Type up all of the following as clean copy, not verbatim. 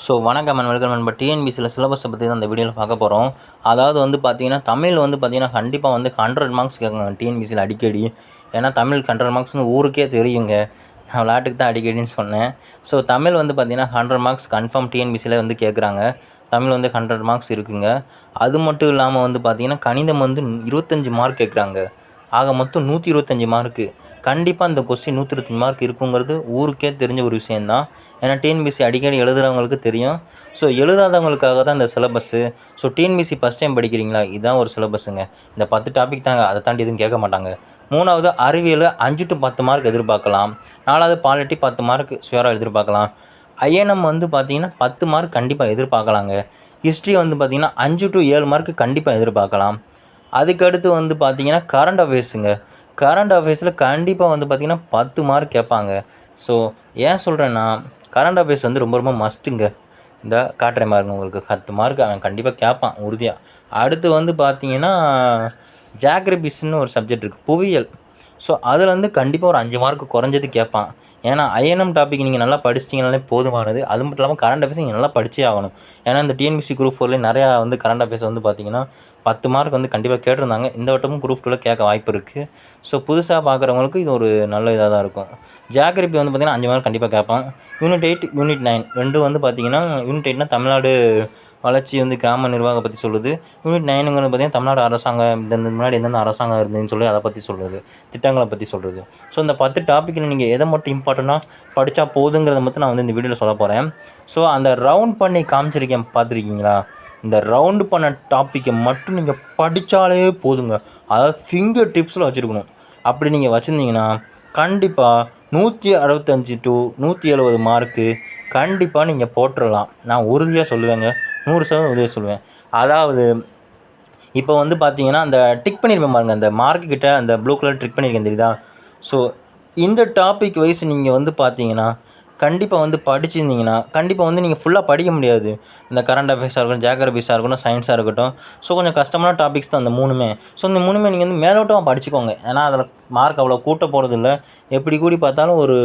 So வணக்கம் and welcome நண்பா. டிஎன்பிசியில் சிலபஸை பற்றி தான் இந்த வீடியோவில் பார்க்க போகிறோம். அதாவது வந்து பார்த்தீங்கன்னா, தமிழ் வந்து பார்த்தீங்கன்னா, கண்டிப்பாக வந்து 100 மார்க்ஸ் கேட்குங்க டிஎன்பிசியில் அடிக்கடி. ஏன்னா தமிழ் 100 மார்க்ஸ்னு ஊருக்கே தெரியுங்க. நான் விளையாட்டுக்கு தான் அடிக்கடின்னு சொன்னேன். ஸோ தமிழ் வந்து பார்த்தீங்கன்னா 100 மார்க்ஸ் கன்ஃபார்ம் டிஎன்பிசியில் வந்து கேட்குறாங்க. தமிழ் வந்து 100 மார்க்ஸ் இருக்குங்க. அது மட்டும் இல்லாமல் வந்து பார்த்தீங்கன்னா, கணிதம் வந்து 25 மார்க் கேட்குறாங்க. ஆக மொத்தம் 125 மார்க்கு. கண்டிப்பாக இந்த கொஸ்டின் 125 மார்க் இருக்குங்கிறது ஊருக்கே தெரிஞ்ச ஒரு விஷயந்தான். ஏன்னா டிஎன்பிசி அடிக்கடி எழுதுகிறவங்களுக்கு தெரியும். ஸோ எழுதாதவங்களுக்காக தான் இந்த syllabus. So TNPSC first time படிக்கிறீங்களா, இதுதான் ஒரு சிலபஸுங்க. இந்த 10 டாபிக் தாங்க, அதை தாண்டி எதுவும் கேட்க மாட்டாங்க. 3வது அறிவியல் 5 to 10 மார்க் எதிர்பார்க்கலாம். 4வது பாலிட்டி 10 மார்க் ஷுவராக எதிர்பார்க்கலாம். ஐஎன்எம் வந்து பார்த்தீங்கன்னா 10 மார்க் கண்டிப்பாக எதிர்பார்க்கலாங்க. ஹிஸ்ட்ரி வந்து பார்த்தீங்கன்னா 5 to 7 மார்க் கண்டிப்பாக எதிர்பார்க்கலாம். அதுக்கடுத்து வந்து பார்த்தீங்கன்னா கரண்ட் அஃபேர்ஸுங்க. கரண்ட் அஃபேர்ஸில் கண்டிப்பாக வந்து பார்த்தீங்கன்னா 10 மார்க் கேட்பாங்க. ஸோ ஏன் சொல்கிறேன்னா, கரண்ட் அஃபேர்ஸ் வந்து ரொம்ப ரொம்ப மஸ்ட்டுங்க. இந்த காட்டுறேன் பாருங்க, உங்களுக்கு 10 மார்க் அவன் கண்டிப்பாக கேட்பான் உறுதியாக. அடுத்து வந்து பார்த்தீங்கன்னா ஜியாகிரபிஸ்ன்னு ஒரு சப்ஜெக்ட் இருக்குது, புவியியல். ஸோ அதில் வந்து கண்டிப்பாக ஒரு 5 மார்க் குறைஞ்சது கேட்பான். ஏன்னா ஐஎன்எம் டாபிக் நீங்கள் நல்லா படிச்சிட்டிங்கனாலே போதுமானது. அது மட்டும் இல்லாமல் கரண்ட் அஃபேர்ஸ் நீங்கள் நல்லா படிச்சே ஆகணும். ஏன்னா இந்த டிஎன்பிசி குரூப் 4 நிறையா வந்து கரண்ட் அஃபேர்ஸ் வந்து பார்த்தீங்கன்னா 10 மார்க் வந்து கண்டிப்பாக கேட்டிருந்தாங்க. இந்த வட்டமும் குரூப் 2ல கேட்க வாய்ப்பு இருக்குது. ஸோ புதுசாக பார்க்குறவங்களுக்கு இது ஒரு நல்ல இதாக தான் இருக்கும். ஜியாகிரபி வந்து பார்த்திங்கன்னா 5 மார்க் கண்டிப்பாக கேட்பான். யூனிட் 8, யூனிட் 9 ரெண்டும் வந்து பார்த்திங்கன்னா, யூனிட் 8னா தமிழ்நாடு வளர்ச்சி வந்து கிராம நிர்வாகம் பற்றி சொல்லுது. யூனிட் 9ங்கிறது பார்த்திங்கன்னா தமிழ்நாடு அரசாங்கம் முன்னாடி எந்தெந்த அரசாங்கம் இருந்ததுன்னு சொல்லி அதை பற்றி சொல்கிறது, திட்டங்களை பற்றி சொல்கிறது. ஸோ இந்த 10 டாப்பிக்கில் நீங்கள் எதை மட்டும் இம்பார்ட்டண்ட்டாக படித்தா போதுங்கிறத மட்டும் நான் வந்து இந்த வீடியோவில் சொல்ல போகிறேன். ஸோ அந்த ரவுண்ட் பண்ணி காமிச்சிருக்கேன், பார்த்துருக்கீங்களா? இந்த ரவுண்டு பண்ண டாப்பிக்கை மட்டும் நீங்கள் படித்தாலே போதுங்க. அதாவது ஃபிங்கர் டிப்ஸில் வச்சுருக்கணும். அப்படி நீங்கள் வச்சுருந்தீங்கன்னா கண்டிப்பாக 165 to 170 மார்க்கு கண்டிப்பாக நீங்கள் போட்டுடலாம். நான் உறுதியாக சொல்லுவேங்க, 100% உறுதியாக சொல்லுவேன். அதாவது இப்போ வந்து பார்த்தீங்கன்னா, அந்த டிக் பண்ணியிருப்பேன் பாருங்க, அந்த மார்க்கு கிட்ட அந்த ப்ளூ கலர் டிக் பண்ணியிருக்கேன் தெரியுதா? ஸோ இந்த டாபிக் வைஸ் நீங்கள் வந்து பார்த்தீங்கன்னா கண்டிப்பாக வந்து படிச்சிருந்தீங்கன்னா கண்டிப்பாக வந்து நீங்கள் ஃபுல்லாக படிக்க முடியாது. இந்த கரண்ட் அஃபேர்ஸாக இருக்கட்டும், ஜியாகிரபிஸாக இருக்கட்டும், சயின்ஸாக இருக்கட்டும். ஸோ கொஞ்சம் கஷ்டமான டாபிக்ஸ் தான் அந்த 3மே. ஸோ இந்த 3மே நீங்கள் வந்து மேலோட்டமாக படிச்சுக்கோங்க. ஏன்னா அதில் மார்க் அவ்வளோ கூட்ட போகிறதில்ல. எப்படி கூடி பார்த்தாலும் ஒரு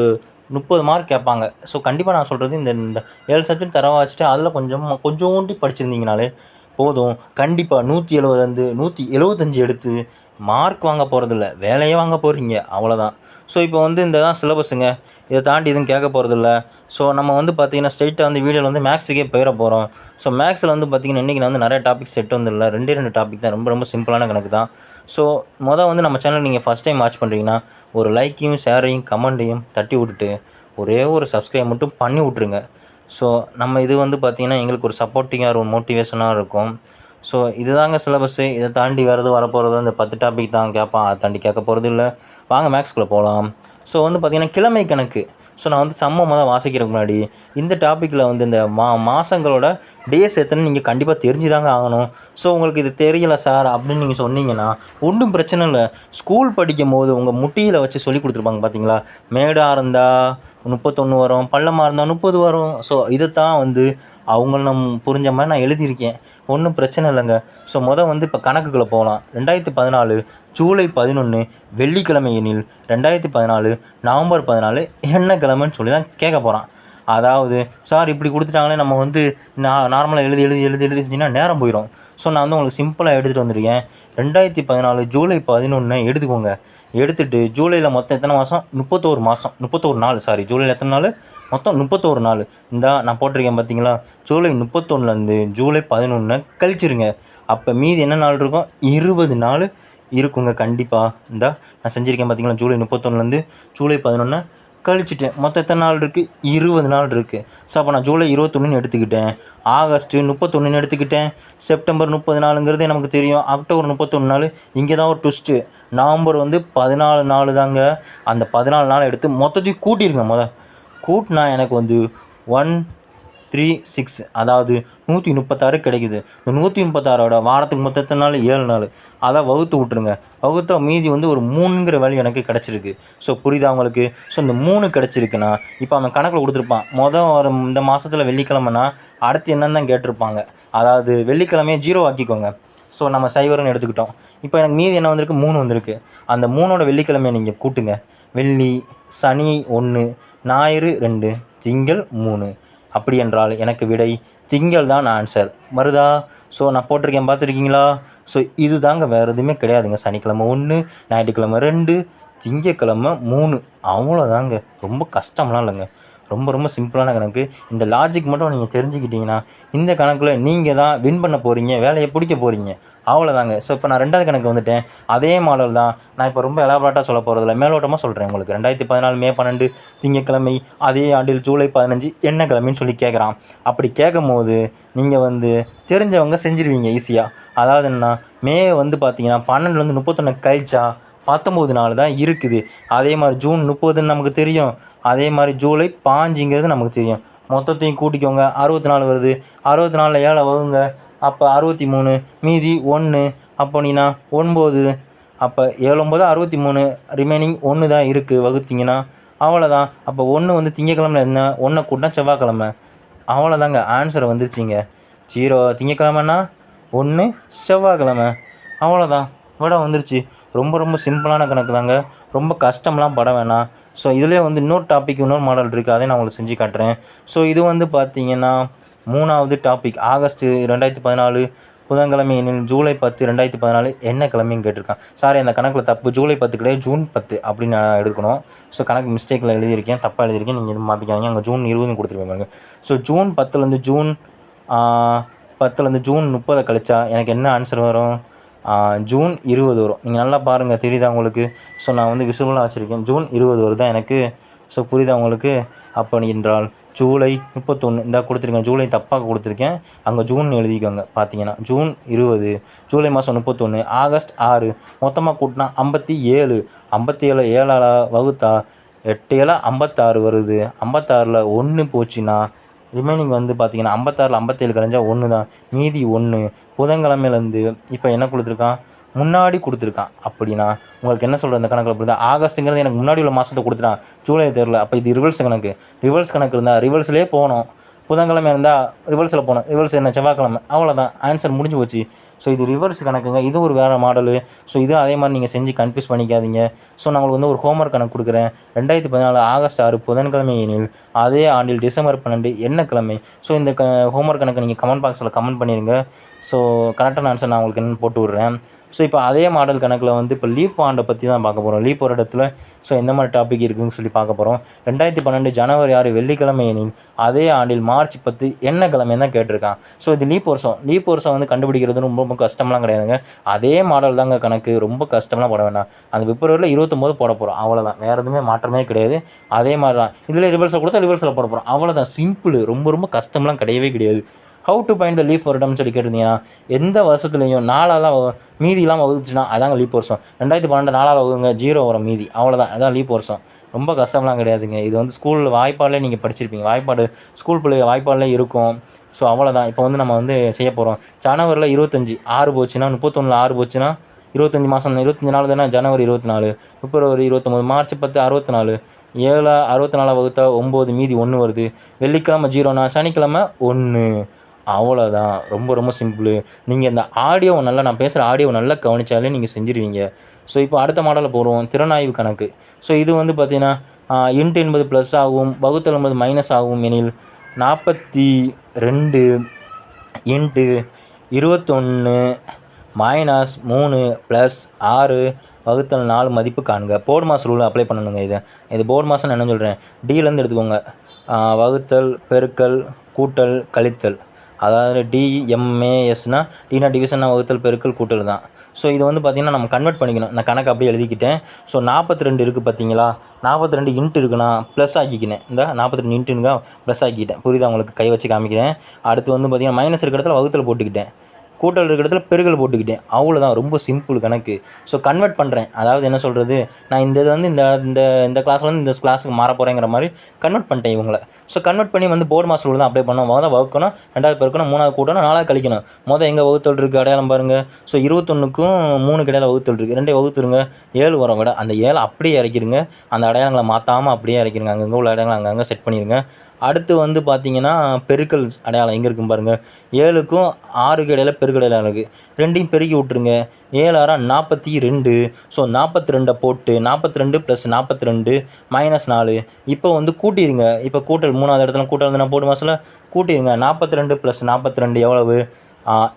30 மார்க் கேட்பாங்க. ஸோ கண்டிப்பாக நான் சொல்கிறது, இந்த 7 சப்ஜெக்ட் தரவா வச்சுட்டு அதில் கொஞ்சோண்டி படிச்சிருந்தீங்கனாலே போதும். கண்டிப்பாக 170 175 எடுத்து மார்க் வாங்க போகிறதில்ல, வேலையே வாங்க போகிறீங்க, அவ்வளோதான். ஸோ இப்போ வந்து இந்த தான் சிலபஸுங்க. இதை தாண்டி எதுவும் கேட்க போகிறதில்ல. ஸோ நம்ம வந்து பார்த்திங்கன்னா ஸ்ட்ரெயிட்டாக வந்து வீடியோவில் வந்து மேக்ஸுக்கே போயிட போகிறோம். ஸோ மேக்ஸில் வந்து பார்த்திங்கன்னா இன்றைக்கி நான் வந்து நிறைய டாபிக் செட் வந்துடல, 2 டாபிக் தான், ரொம்ப ரொம்ப சிம்பிளான கணக்கு தான். ஸோ வந்து நம்ம சேனல் நீங்கள் ஃபஸ்ட் டைம் வாட்ச் பண்ணுறீங்கன்னா ஒரு லைக்கையும் ஷேரையும் கமெண்ட்டையும் தட்டி விட்டுட்டு ஒரே ஒரு சப்ஸ்கிரைப் மட்டும் பண்ணி விட்ருங்க. ஸோ நம்ம இது வந்து பார்த்திங்கன்னா எங்களுக்கு ஒரு சப்போர்ட்டிங்காக ஒரு மோட்டிவேஷனாக இருக்கும். ஸோ இதுதாங்க சிலபஸ்ஸு. இதை தாண்டி வேறு எதுவும் வரப்போகிறது இந்த 10 டாபிக் தான் கேட்பான், அதை தாண்டி கேட்க போகிறது இல்லை. வாங்க மேக்ஸ்குள்ளே போகலாம். ஸோ வந்து பார்த்திங்கன்னா கிழமை கணக்கு. ஸோ நான் வந்து சம்ம வாசிக்கிறதுக்கு முன்னாடி இந்த டாப்பிக்கில் வந்து இந்த மாதங்களோட டேஸ் எத்தனை நீங்கள் கண்டிப்பாக தெரிஞ்சு தாங்க ஆகணும். ஸோ உங்களுக்கு இது தெரியலை சார் அப்படின்னு நீங்கள் சொன்னீங்கன்னா ஒன்றும் பிரச்சனை இல்லை. ஸ்கூல் படிக்கும் போது உங்கள் முட்டியில் வச்சு சொல்லி கொடுத்துருப்பாங்க பார்த்தீங்களா? மேடாக இருந்தால் 31 வரும், பள்ளமாக இருந்தால் 30 வரும். ஸோ இதைத்தான் வந்து அவங்களும் புரிஞ்ச மாதிரி நான் எழுதியிருக்கேன். ஒன்றும் பிரச்சனை இல்லைங்க. ஸோ வந்து இப்போ கணக்குக்குள்ளே போகலாம். 2014 ஜூலை 11 வெள்ளிக்கிழமை எனில் 2014 நவம்பர் 14 என்ன கிழமைன்னு சொல்லி தான் கேட்க போகிறான். அதாவது சார் இப்படி கொடுத்துட்டாங்களே, நம்ம வந்து நார்மலாக எழுதி செஞ்சிங்கன்னா நேரம் போயிடும். ஸோ நான் வந்து உங்களுக்கு சிம்பிளாக எடுத்துகிட்டு வந்திருக்கேன். 2014 ஜூலை 11 எடுத்துக்கோங்க. எடுத்துகிட்டு ஜூலையில் மொத்தம் எத்தனை மாதம்? 31 நாள். சாரி, ஜூலையில் எத்தனை நாள்? மொத்தம் 31 நாள். நான் போட்டிருக்கேன் பார்த்தீங்களா? ஜூலை 31லேருந்து ஜூலை 11 கழிச்சிருங்க. அப்போ மீதி என்ன நாள் இருக்கும்? 20 நாள் இருக்குங்க கண்டிப்பாக. நான் செஞ்சுருக்கேன் பார்த்தீங்களா? ஜூலை 31லேருந்து ஜூலை 11 கழிச்சிட்டேன். மொத்தம் எத்தனை நாள் இருக்குது? 20 நாள் இருக்குது. ஸோ அப்போ நான் ஜூலை 21 எடுத்துக்கிட்டேன், ஆகஸ்ட்டு 31 எடுத்துக்கிட்டேன், செப்டம்பர் 30 நாளுங்கிறது நமக்கு தெரியும், அக்டோபர் 31 நாள். இங்கே தான் ஒரு ட்விஸ்ட்டு. நவம்பர் வந்து 14 நாள் தாங்க. அந்த 14 நாள் எடுத்து மொத்தத்தையும் கூட்டிருங்க. கூட்டினா எனக்கு வந்து 136, அதாவது 136 கிடைக்குது. இந்த 136ஓட வாரத்துக்கு மொத்தம் எத்தனை நாள்? 7 நாள். அதை வகுத்து விட்ருங்க. வகுத்தா மீதி வந்து ஒரு 3ங்கிற வேல்யூ எனக்கு கிடச்சிருக்கு. ஸோ புரியுதா உங்களுக்கு? ஸோ இந்த 3 கிடச்சிருக்குன்னா இப்போ அவன் கணக்கில் கொடுத்துருப்பான். வரும் இந்த மாதத்தில் வெள்ளிக்கிழமைனா அடுத்து என்னன்னு தான் கேட்டிருப்பாங்க. அதாவது வெள்ளிக்கிழமையை 0 ஆக்கிக்கோங்க. ஸோ நம்ம சைவர்னு எடுத்துக்கிட்டோம். இப்போ எனக்கு மீதி என்ன வந்திருக்கு? 3 வந்திருக்கு. அந்த 3ஓட வெள்ளிக்கிழமையை நீங்கள் கூட்டுங்க. வெள்ளி, சனி 1, ஞாயிறு 2, திங்கள் 3, அப்படி என்றால் எனக்கு விடை திங்கள் தான் ஆன்சர். வருதா? ஸோ நான் போட்டிருக்கேன் பார்த்துருக்கீங்களா? ஸோ இது தாங்க, வேறு எதுவுமே கிடையாதுங்க. சனிக்கிழமை 1, ஞாயிற்றுக்கிழமை 2, திங்கக்கிழமை 3, அவ்வளோதாங்க. ரொம்ப கஷ்டம்லாம் இல்லைங்க. ரொம்ப ரொம்ப சிம்பிளான கணக்கு. இந்த லாஜிக் மட்டும் நீங்கள் தெரிஞ்சுக்கிட்டீங்கன்னா இந்த கணக்கில் நீங்கள் தான் வின் பண்ண போகிறீங்க, வேலையை பிடிக்க போகிறீங்க, அவ்வளோதாங்க. ஸோ இப்போ நான் 2வது கணக்கு வந்துட்டேன். அதே மாடல் தான். நான் இப்போ ரொம்ப எலாபரேட்டாக சொல்ல போகிறதில்ல, மேலோட்டமாக சொல்கிறேன் உங்களுக்கு. 2014 மே 12 திங்கக்கிழமை, அதே ஆண்டில் ஜூலை 15 என்ன கிழமைன்னு சொல்லி கேட்குறான். அப்படி கேட்கும்போது நீங்கள் வந்து தெரிஞ்சவங்க செஞ்சுருவீங்க ஈஸியாக. அதாவது என்னன்னா, மே வந்து பார்த்தீங்கன்னா 12லேருந்து 31 கழிச்சா 19 நாள் தான் இருக்குது. அதே மாதிரி ஜூன் 30ன்னு நமக்கு தெரியும். அதே மாதிரி ஜூலை 5ங்கிறது நமக்கு தெரியும். மொத்தத்தையும் கூட்டிக்கோங்க, 64 வருது. 64ல் 7 வகுங்க, அப்போ 63, மீதி 1, அப்போனா 9, அப்போ 7 9 63, ரிமைனிங் 1 தான் இருக்குது வகுத்தீங்கன்னா. அவ்வளோதான். அப்போ 1 வந்து திங்கக்கிழமை என்ன, 1 கூட்டினா செவ்வாய்க்கிழமை. அவ்வளோதாங்க, ஆன்சர் வந்துருச்சிங்க. 0 திங்கக்கிழமைன்னா 1 செவ்வாய்க்கிழமை, அவ்வளோதான், விட வந்துருச்சு. ரொம்ப ரொம்ப சிம்பிளான கணக்கு தாங்க. ரொம்ப கஷ்டம்லாம் பட வேணாம். ஸோ இதிலே வந்து இன்னொரு டாபிக், இன்னொரு மாடல் இருக்குது, அதை நான் உங்களுக்கு செஞ்சு காட்டுறேன். ஸோ இது வந்து பார்த்தீங்கன்னா 3வது டாபிக். ஆகஸ்ட் 2014 புதன்கிழமை எனில் ஜூலை 10 2014 என்ன கிழமைன்னு கேட்டிருக்கான். சாரி, அந்த கணக்கில் தப்பு. ஜூலை 10 கிடையாது, ஜூன் 10 அப்படின்னு நான் எடுக்கணும். ஸோ கணக்கு மிஸ்டேக்கில் எழுதியிருக்கேன், தப்பாக எழுதியிருக்கேன். நீங்கள் எதுவும் மாற்றிக்காதீங்க. அங்கே ஜூன் 20ன்னு கொடுத்துருப்பாங்க. ஸோ ஜூன் 10லேருந்து ஜூன் 30 கழிச்சா எனக்கு என்ன ஆன்சர் வரும்? ஜூன் 20 வரும். நீங்கள் நல்லா பாருங்கள், தெரியுதா உங்களுக்கு? ஸோ நான் வந்து விசுவலாக வச்சுருக்கேன். ஜூன் 20 வருதா எனக்கு? ஸோ புரியுதா உங்களுக்கு? அப்படி என்றால் ஜூலை 31 இந்த கொடுத்துருக்கேன். ஜூலை தப்பாக கொடுத்துருக்கேன், அங்கே ஜூன் எழுதிக்கோங்க. பார்த்தீங்கன்னா ஜூன் 20, ஜூலை மாதம் 31, ஆகஸ்ட் 6, மொத்தமாக கூட்டினா 57. 57 7ஆல் வகுத்தா 8 7 56 வருது. 56ல் 1 போச்சுன்னா ரிமைனிங் வந்து பார்த்தீங்கன்னா 56ல் 57 கழிஞ்சா 1 தான், மீதி 1. புதன்கிழமையிலேருந்து இப்போ என்ன கொடுத்துருக்கான்? முன்னாடி கொடுத்துருக்கான். அப்படின்னா உங்களுக்கு என்ன சொல்கிறது? இந்த கணக்கில் புரியுதா? ஆகஸ்ட்டுங்கிறது எனக்கு முன்னாடி உள்ள மாதத்தை கொடுத்துட்டான், ஜூலை தெரில. அப்போ இது ரிவர்ஸ் கணக்கு. ரிவர்ஸ் கணக்கு இருந்தால் ரிவர்ஸ்லேயே போகணும். புதன்கிழமை இருந்தால் ரிவர்ஸில் போகணும். ரிவர்ஸ் என்ன, செவ்வாய்க்கிழமை. அவ்வளோதான், ஆன்சர் முடிஞ்சு போச்சு. ஸோ இது ரிவர்ஸ் கணக்குங்க. இது ஒரு வேறு மாடலு. ஸோ இதுவும் அதே மாதிரி நீங்கள் செஞ்சு கன்ஃபியூஸ் பண்ணிக்காதீங்க. ஸோ நான் உங்களுக்கு வந்து ஒரு ஹோம்ஒர்க் கணக்கு கொடுக்குறேன். 2014 ஆகஸ்ட் 6 புதன்கிழமை எனில் அதே ஆண்டில் டிசம்பர் 12 என்ன கிழமை? ஸோ இந்த ஹோம்ஒர்க் கணக்கு நீங்கள் கமெண்ட் பாக்ஸில் கமெண்ட் பண்ணிடுங்க. ஸோ கரெக்டான ஆன்சர் நான் உங்களுக்கு என்னென்னு போட்டு விட்றேன். ஸோ இப்போ அதே மாடல் கணக்கில் வந்து இப்போ லீப் ஆண்டை பற்றி தான் பார்க்க போகிறோம். லீப் ஒரு இடத்துல ஸோ எந்த மாதிரி டாபிக் இருக்குதுன்னு சொல்லி பார்க்க போகிறோம். 2012 ஜனவரி 6 வெள்ளிக்கிழமை எனில் அதே ஆண்டில் மார்ச் 10 என்ன கிழமைன்னு தான் கேட்டிருக்கான். ஸோ இது லீப் வருஷம். லீப் வருஷம் வந்து கண்டுபிடிக்கிறது ரொம்ப ரொம்ப கஷ்டம்லாம் கிடையாதுங்க. அதே மாடல் தாங்க கணக்கு, ரொம்ப கஷ்டம்லாம் போட வேண்டாம். அந்த பிப்ரவரியில் 29 போட போகிறோம், அவ்வளோதான். வேறு எதுவுமே மாற்றமே கிடையாது. அதே மாதிரி தான் இதில் ரிவர்ஸில் கொடுத்தா ரிவர்ஸில் போட போகிறோம், அவ்வளோதான். சிம்பிள். ரொம்ப ரொம்ப கஷ்டம்லாம் கிடையவே கிடையாது. How to find the leap வருடம்னு சொல்லி கேட்டிருந்தீங்கன்னா, எந்த வருஷத்துலையும் 4ஆல் மீதி இல்லாமல் வகுத்துச்சுன்னா அதாங்க லீப் வருஷம். 2012 4ஆல் வகுங்க, 0 வரும் மீதி, அவ்வளோதான். அதான் லீப் வருஷம். ரொம்ப கஷ்டம்லாம் கிடையாதுங்க. இது வந்து ஸ்கூல் வாய்ப்பாடிலே நீங்கள் படிச்சிருப்பீங்க. வாய்ப்பாடு ஸ்கூல் பிள்ளை வாய்ப்பாடிலே இருக்கும். ஸோ அவ்வளோதான். இப்போ வந்து நம்ம வந்து செய்ய போகிறோம். ஜனவரியில் 25 6 போச்சுன்னா, 31ல் 6 போச்சுன்னா 25 மாதம், 25 நாள் தானே. ஜனவரி 24, பிப்ரவரி 29, மார்ச் 10 64, 7 64 வகுத்தா 9, மீதி 1 வருது. வெள்ளிக்கிழமை 0னா சனிக்கிழமை 1, அவ்வளோதான். ரொம்ப ரொம்ப சிம்பிள். நீங்கள் இந்த ஆடியோவை நல்லா, நான் பேசுகிற ஆடியோவை நல்லா கவனித்தாலே நீங்கள் செஞ்சுருவீங்க. ஸோ இப்போ அடுத்த மாடலில் போடுவோம், திறனாய்வு கணக்கு. ஸோ இது வந்து பார்த்தீங்கன்னா இன்ட்டு என்பது ப்ளஸ் ஆகும், வகுத்தல் என்பது மைனஸ் ஆகும் எனில் 42 இன்ட்டு 21 மைனஸ் 3 ப்ளஸ் 6 வகுத்தல் 4 மதிப்பு காண்க. போர்ட் மாஸ் ரூல் அப்ளை பண்ணணுங்க. இது போர்ட் மாஸ்ன்னு என்ன சொல்கிறேன், டிலேருந்து எடுத்துக்கோங்க. வகுத்தல், பெருக்கல், கூட்டல், கழித்தல். அதாவது டிஎம்ஏஎஸ்னா டினா டிவிஷன்னா வகுத்தல், பெருக்கல், கூட்டல் தான். ஸோ இது வந்து பார்த்திங்கன்னா நம்ம கன்வெர்ட் பண்ணிக்கணும். நான் கணக்கு அப்படியே எழுதிக்கிட்டேன். ஸோ 42 இருக்குது பார்த்தீங்களா, 42 இன்ட்டு இருக்குன்னா ப்ளஸ் ஆக்கிக்கினேன். இந்த 42 இன்ட்டுங்க ப்ளஸ் ஆக்கிக்கிட்டேன். புரியுதா உங்களுக்கு? கை வச்சு காமிக்கிறேன். அடுத்து வந்து பார்த்திங்கன்னா மைனஸ் இருக்கிற இடத்துல வகுத்தல் போட்டுக்கிட்டேன், கூட்டல் இருக்கிற இடத்துல பெருக்கல் போட்டுக்கிட்டேன், அவ்வளோதான். ரொம்ப சிம்பிள் கணக்கு. ஸோ கன்வெர்ட் பண்ணுறேன். அதாவது என்ன சொல்கிறது, நான் இந்த இது வந்து இந்த கிளாஸ்லேருந்து இந்த கிளாஸுக்கு மாற போகிறேங்கிற மாதிரி கன்வெர்ட் பண்ணிட்டேன் இவங்களை. ஸோ கன்வெர்ட் பண்ணி வந்து போர்ட் மாஸ் ரூல் தான் அப்ளை பண்ணணும். மொதல் வகுக்கணும், 2வது பெருக்கணும், 3வது கூட்டணும், 4வது கழிக்கணும். மொதல் எங்கே வகுத்தல் இருக்குது அடையாளம் பாருங்கள். ஸோ 21க்கும் 3 இடையில வகுத்தல் இருக்குது, 2 வகுத்துருங்க, 7 வரும் விட. அந்த 7 அப்படியே இறக்கிருங்க, அந்த அடையாளங்களை மாற்றாமல் அப்படியே இறக்கிருங்க. அங்கங்கே உள்ள அடையாளங்களை அங்கங்கே செட் பண்ணிடுங்க. அடுத்து வந்து பார்த்தீங்கன்னா பெருக்கல் அடையாளம் எங்கே இருக்குன்னு பாருங்கள். 7க்கும் 6க்கு இடையில பெருக்கல் பெருக்கடையில் இருக்குது. ரெண்டையும் பெருக்கி விட்ருங்க. 7 6 42. ஸோ 42 போட்டு 42 + 42 -4. இப்போ வந்து கூட்டிடுங்க. இப்போ கூட்டல் 3வது இடத்துல கூட்டல் வந்து நான் போட்டு மாசில் கூட்டிடுங்க. 42 + 42 எவ்வளவு?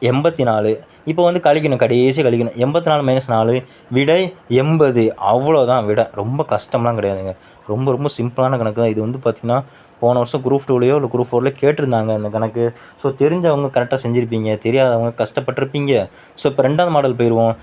84. இப்போ வந்து கழிக்கணும், கடைசி கழிக்கணும். 84 - 4 விடை 80. அவ்வளோதான் விடை. ரொம்ப கஷ்டம்லாம் கிடையாதுங்க. ரொம்ப ரொம்ப சிம்பிளான கணக்கு தான். இது வந்து பார்த்திங்கன்னா போன வருஷம் குரூப் 2லையோ இல்லை குரூப் 4லையோ கேட்டிருந்தாங்க இந்த கணக்கு. ஸோ தெரிஞ்சவங்க கரெக்டாக செஞ்சுருப்பீங்க, தெரியாதவங்க கஷ்டப்பட்டிருப்பீங்க. ஸோ இப்போ 2வது மாடல் போயிடுவோம்.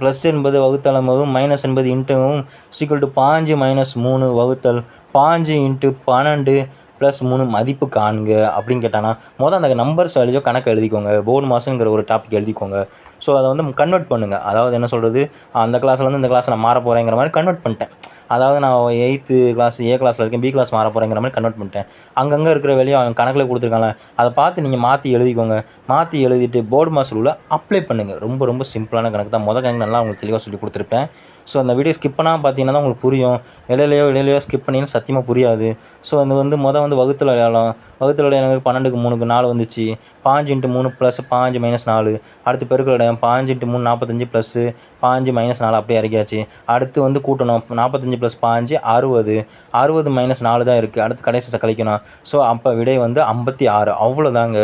ப்ளஸ் என்பது வகுத்தளவும் மைனஸ் என்பது இன்ட்டுவும் = 5 - 3 வகுத்தல் 5 × 12 + 3 மதிப்பு காண்க அப்படின்னு கேட்டானா, அந்த நம்பர்ஸ் வேல்யூ கணக்கு எழுதிக்கோங்க. போர்டு மாசுங்கிற ஒரு டாபிக் எழுதிக்கோங்க. ஸோ அதை வந்து கன்வெர்ட் பண்ணுங்கள். அதாவது என்ன சொல்கிறது, அந்த கிளாஸ்லேருந்து இந்த கிளாஸ் நான் மாற போகிறேங்கிற மாதிரி கன்வெர்ட் பண்ணிட்டேன். அதாவது நான் 8th கிளாஸ் ஏ கிளாஸில் இருக்கேன், பி கிளாஸ் மாற போகிறேங்கிற மாதிரி கன்வெர்ட் பண்ணிட்டேன். அங்கங்கே இருக்கிற வேலையை அவன் கணக்கில் கொடுத்துருக்காங்க, அதை பார்த்து நீங்கள் மாற்றி எழுதிக்கோங்க. மாற்றி எழுதிட்டு போர்டு மாஸ் ரூலை அப்ளை பண்ணுங்கள். ரொம்ப ரொம்ப சிம்பிளான கணக்கு தான். கணக்கு நல்லா உங்களுக்கு தெளிவாக சொல்லி கொடுத்துருப்பேன். ஸோ அந்த வீடியோ ஸ்கிப் பண்ணாமல் பார்த்தீங்கன்னா தான் உங்களுக்கு புரியும். இடையிலையோ ஸ்கிப் பண்ணிங்கன்னா சத்தியமாக புரியாது. ஸோ அது வந்து வகுத்தல் அடையாளம் 12க்கு 3க்கு 4 வந்துச்சு. 5 × 3 + 5 - 4. அடுத்து பெருக்கல் அடையாளம் 5 × 3 45 + 5 - 4 அப்படியே இறக்கியாச்சு. அடுத்து வந்து கூட்டணும். 45 + 5 60. 60 - 4 தான் இருக்குது. அடுத்து கடைசி கழிக்கணும். ஸோ அப்போ விடை வந்து 56. அவ்வளோதாங்க.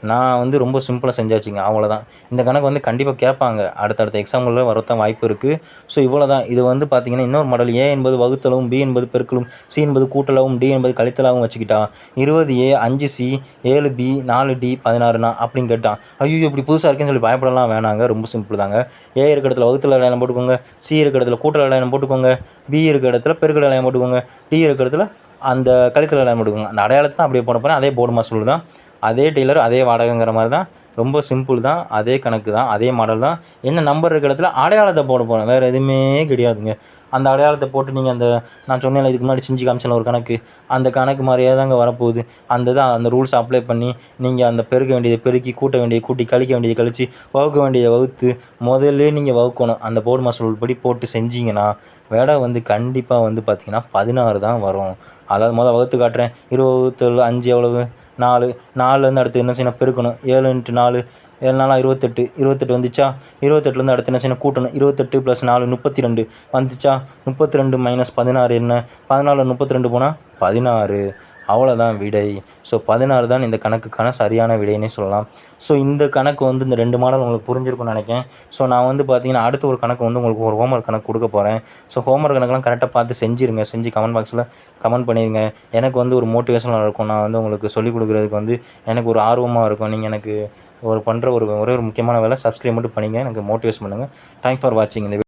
நான் வந்து ரொம்ப சிம்பிளாக செஞ்சாச்சுங்க. அவ்வளோதான். இந்த கணக்கு வந்து கண்டிப்பாக கேட்பாங்க. அடுத்தடுத்த எக்ஸாம்களில் வரத்தான் வாய்ப்பு இருக்குது. ஸோ இவ்வளோ தான். இது வந்து பார்த்திங்கன்னா இன்னொரு மாடல். ஏ என்பது வகுத்தலும், பி என்பது பெருக்கலும், சி என்பது கூட்டலாகவும், டி என்பது கழித்தலாகவும் வச்சுக்கிட்டா 20A 5C 7B 4D 16 அப்படின்னு கேட்டான். ஐயோ இப்படி புதுசாக இருக்குன்னு சொல்லி பயப்படலாம் வேணாங்க. ரொம்ப சிம்பிள் தாங்க. ஏ இருக்க இடத்துல வகுத்தல் அடையாளம் போட்டுக்கோங்க, சி இருக்க இடத்துல கூட்டல் அடையாளம் போட்டுக்கோங்க, பி இருக்க இடத்துல பெருக்கல் அடையாளம் போட்டுக்கோங்க, டி இருக்க இடத்துல அந்த கழித்தல் அடையாளம் போட்டுக்கோங்க. அந்த அடையாளத்தை தான் அப்படியே போட போகிறேன். அதே போர்டு மாஸ் தான், அதே டெய்லர் அதே வாடகைங்கிற மாதிரி தான். ரொம்ப சிம்பிள் தான். அதே கணக்கு தான், அதே மாடல் தான். என்ன நம்பர் இருக்கிற இடத்துல அடையாளத்தை போட போகிறேன், வேறு எதுவுமே கிடையாதுங்க. அந்த அடையாளத்தை போட்டு நீங்கள் அந்த நான் சொன்னேன் இதுக்கு முன்னாடி செஞ்சு காமிச்சல ஒரு கணக்கு, அந்த கணக்கு மாதிரியே தாங்க வரப்போகுது. அந்த ரூல்ஸ் அப்ளை பண்ணி நீங்கள் அந்த பெருக்க வேண்டியதை பெருக்கி, கூட்ட வேண்டியதை கூட்டி, கழிக்க வேண்டியதை கழித்து, வகுக்க வேண்டியதை வகுத்து முதல்ல நீங்கள் வகுக்கணும். அந்த போர்டு மாஸ் ரூல் படி போட்டு செஞ்சிங்கன்னா விடை வந்து கண்டிப்பாக வந்து பார்த்திங்கன்னா 16 தான் வரும். அதாவது வகுத்து காட்டுறேன். 20 × 5 எவ்வளவு? 4. 4லேருந்து அடுத்து என்ன செய்யணும்? பெருக்கணும். 7 × 4 7 4 28. 28 வந்துச்சா? 28லேருந்து அடுத்து என்ன செய்யணும்? கூட்டணும். 28 + 4 32 வந்துச்சா? 32 - 16 என்ன? 14 32 போனால் 16. அவ்வளோதான் விடை. ஸோ 16 தான் இந்த கணக்குக்கான சரியான விடைன்னே சொல்லலாம். ஸோ இந்த கணக்கு வந்து இந்த 2 மாடல் உங்களுக்கு புரிஞ்சிருக்கும்னு நினைக்கிறேன். ஸோ நான் வந்து பார்த்திங்கன்னா அடுத்த ஒரு கணக்கு வந்து உங்களுக்கு ஒரு ஹோம்ஒர்க் கணக்கு கொடுக்க போகிறேன். ஸோ ஹோம்ஒர்க் கணக்கெலாம் கரெக்டாக பார்த்து செஞ்சுருங்க. செஞ்சு கமெண்ட் பாக்ஸில் கமெண்ட் பண்ணிடுங்க. எனக்கு வந்து ஒரு மோட்டிவேஷனாக இருக்கும். நான் வந்து உங்களுக்கு சொல்லிக் கொடுக்குறதுக்கு வந்து எனக்கு ஒரு ஆர்வமாக இருக்கும். நீங்கள் எனக்கு பண்ணுற ஒரே ஒரு முக்கியமான வேலை சப்ஸ்கிரைப் மட்டும் பண்ணிங்க. எனக்கு மோட்டிவேஷன் பண்ணுங்கள். தேங்க்ஸ் ஃபார் வாட்சிங். இந்த